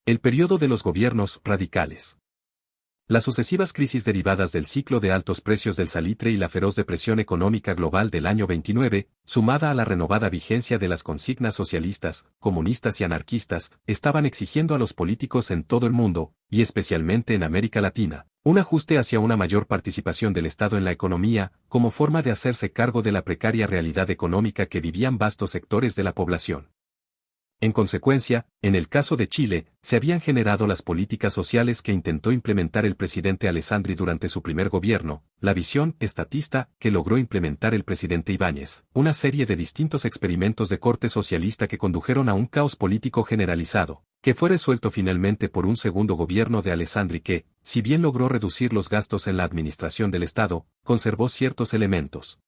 El periodo de los gobiernos radicales. Las sucesivas crisis derivadas del ciclo de altos precios del salitre y la feroz depresión económica global del año 29, sumada a la renovada vigencia de las consignas socialistas, comunistas y anarquistas, estaban exigiendo a los políticos en todo el mundo, y especialmente en América Latina, un ajuste hacia una mayor participación del Estado en la economía, como forma de hacerse cargo de la precaria realidad económica que vivían vastos sectores de la población. En consecuencia, en el caso de Chile, se habían generado las políticas sociales que intentó implementar el presidente Alessandri durante su primer gobierno, la visión estatista que logró implementar el presidente Ibáñez, una serie de distintos experimentos de corte socialista que condujeron a un caos político generalizado, que fue resuelto finalmente por un segundo gobierno de Alessandri que, si bien logró reducir los gastos en la administración del Estado, conservó ciertos elementos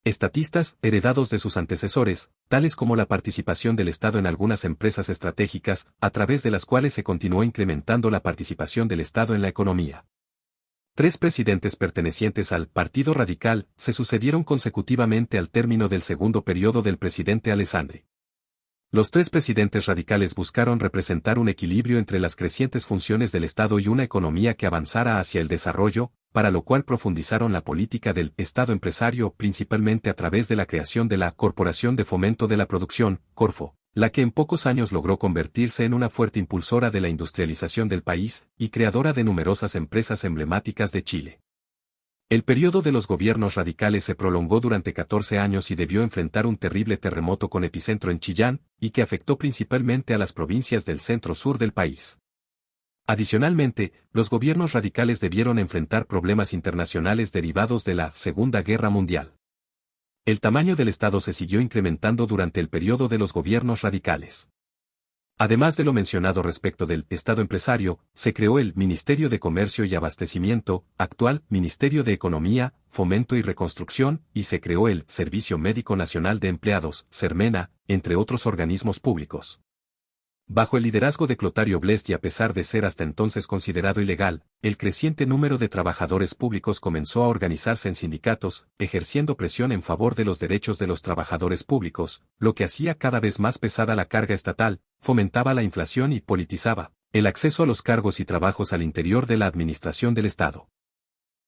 estatistas heredados de sus antecesores, tales como la participación del Estado en algunas empresas estratégicas, a través de las cuales se continuó incrementando la participación del Estado en la economía. 3 presidentes pertenecientes al Partido Radical se sucedieron consecutivamente al término del segundo periodo del presidente Alessandri. Los 3 presidentes radicales buscaron representar un equilibrio entre las crecientes funciones del Estado y una economía que avanzara hacia el desarrollo, para lo cual profundizaron la política del Estado empresario principalmente a través de la creación de la Corporación de Fomento de la Producción, Corfo, la que en pocos años logró convertirse en una fuerte impulsora de la industrialización del país y creadora de numerosas empresas emblemáticas de Chile. El periodo de los gobiernos radicales se prolongó durante 14 años y debió enfrentar un terrible terremoto con epicentro en Chillán, y que afectó principalmente a las provincias del centro-sur del país. Adicionalmente, los gobiernos radicales debieron enfrentar problemas internacionales derivados de la Segunda Guerra Mundial. El tamaño del Estado se siguió incrementando durante el periodo de los gobiernos radicales. Además de lo mencionado respecto del Estado empresario, se creó el Ministerio de Comercio y Abastecimiento, actual Ministerio de Economía, Fomento y Reconstrucción, y se creó el Servicio Médico Nacional de Empleados, SERMENA, entre otros organismos públicos. Bajo el liderazgo de Clotario Blest y a pesar de ser hasta entonces considerado ilegal, el creciente número de trabajadores públicos comenzó a organizarse en sindicatos, ejerciendo presión en favor de los derechos de los trabajadores públicos, lo que hacía cada vez más pesada la carga estatal, fomentaba la inflación y politizaba el acceso a los cargos y trabajos al interior de la administración del Estado.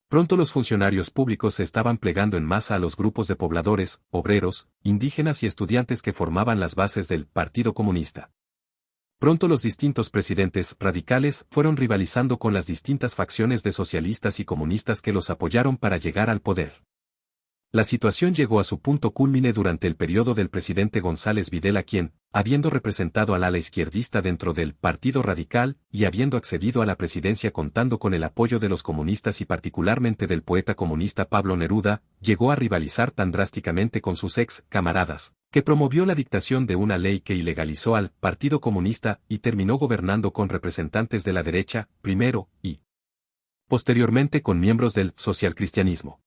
Pronto los funcionarios públicos se estaban plegando en masa a los grupos de pobladores, obreros, indígenas y estudiantes que formaban las bases del Partido Comunista. Pronto los distintos presidentes radicales fueron rivalizando con las distintas facciones de socialistas y comunistas que los apoyaron para llegar al poder. La situación llegó a su punto cúlmine durante el periodo del presidente González Videla quien, habiendo representado al ala izquierdista dentro del Partido Radical y habiendo accedido a la presidencia contando con el apoyo de los comunistas y particularmente del poeta comunista Pablo Neruda, llegó a rivalizar tan drásticamente con sus ex camaradas, que promovió la dictación de una ley que ilegalizó al Partido Comunista y terminó gobernando con representantes de la derecha, primero, y posteriormente con miembros del socialcristianismo.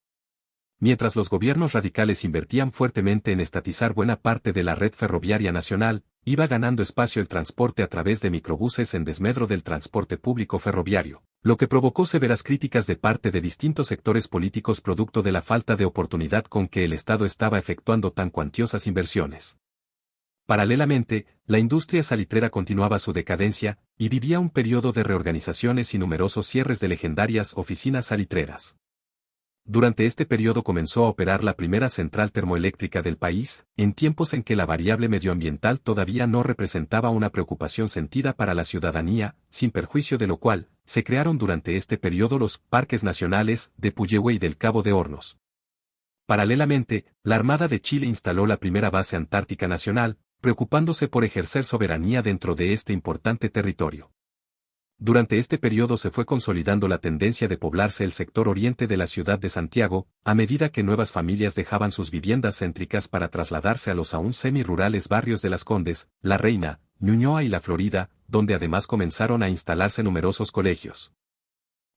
Mientras los gobiernos radicales invertían fuertemente en estatizar buena parte de la red ferroviaria nacional, iba ganando espacio el transporte a través de microbuses en desmedro del transporte público ferroviario, lo que provocó severas críticas de parte de distintos sectores políticos producto de la falta de oportunidad con que el Estado estaba efectuando tan cuantiosas inversiones. Paralelamente, la industria salitrera continuaba su decadencia, y vivía un periodo de reorganizaciones y numerosos cierres de legendarias oficinas salitreras. Durante este periodo comenzó a operar la primera central termoeléctrica del país, en tiempos en que la variable medioambiental todavía no representaba una preocupación sentida para la ciudadanía, sin perjuicio de lo cual, se crearon durante este periodo los parques nacionales de Puyehue y del Cabo de Hornos. Paralelamente, la Armada de Chile instaló la primera base antártica nacional, preocupándose por ejercer soberanía dentro de este importante territorio. Durante este periodo se fue consolidando la tendencia de poblarse el sector oriente de la ciudad de Santiago, a medida que nuevas familias dejaban sus viviendas céntricas para trasladarse a los aún semi-rurales barrios de Las Condes, La Reina, Ñuñoa y La Florida, donde además comenzaron a instalarse numerosos colegios.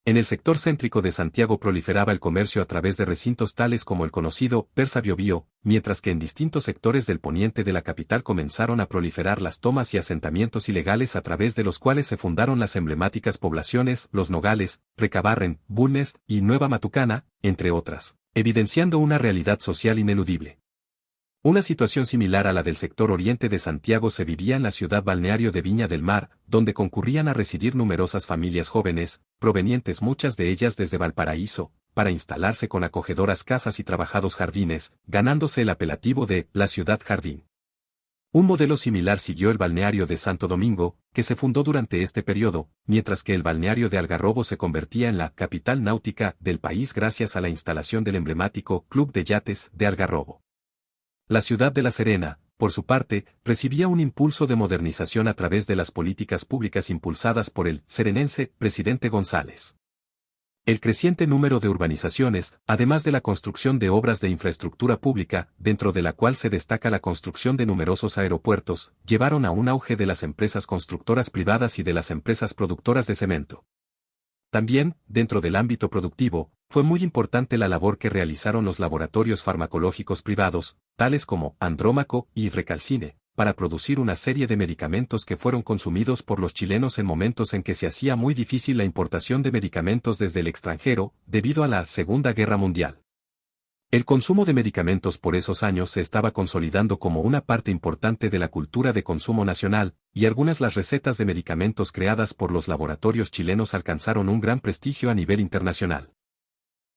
En el sector céntrico de Santiago proliferaba el comercio a través de recintos tales como el conocido Persa Biobío, mientras que en distintos sectores del poniente de la capital comenzaron a proliferar las tomas y asentamientos ilegales a través de los cuales se fundaron las emblemáticas poblaciones Los Nogales, Recabarren, Bulnes y Nueva Matucana, entre otras, evidenciando una realidad social ineludible. Una situación similar a la del sector oriente de Santiago se vivía en la ciudad balneario de Viña del Mar, donde concurrían a residir numerosas familias jóvenes, provenientes muchas de ellas desde Valparaíso, para instalarse con acogedoras casas y trabajados jardines, ganándose el apelativo de la ciudad jardín. Un modelo similar siguió el balneario de Santo Domingo, que se fundó durante este periodo, mientras que el balneario de Algarrobo se convertía en la capital náutica del país gracias a la instalación del emblemático Club de Yates de Algarrobo. La ciudad de La Serena, por su parte, recibía un impulso de modernización a través de las políticas públicas impulsadas por el serenense presidente González. El creciente número de urbanizaciones, además de la construcción de obras de infraestructura pública, dentro de la cual se destaca la construcción de numerosos aeropuertos, llevaron a un auge de las empresas constructoras privadas y de las empresas productoras de cemento. También, dentro del ámbito productivo, fue muy importante la labor que realizaron los laboratorios farmacológicos privados, tales como Andrómaco y Recalcine, para producir una serie de medicamentos que fueron consumidos por los chilenos en momentos en que se hacía muy difícil la importación de medicamentos desde el extranjero, debido a la Segunda Guerra Mundial. El consumo de medicamentos por esos años se estaba consolidando como una parte importante de la cultura de consumo nacional, y algunas las recetas de medicamentos creadas por los laboratorios chilenos alcanzaron un gran prestigio a nivel internacional.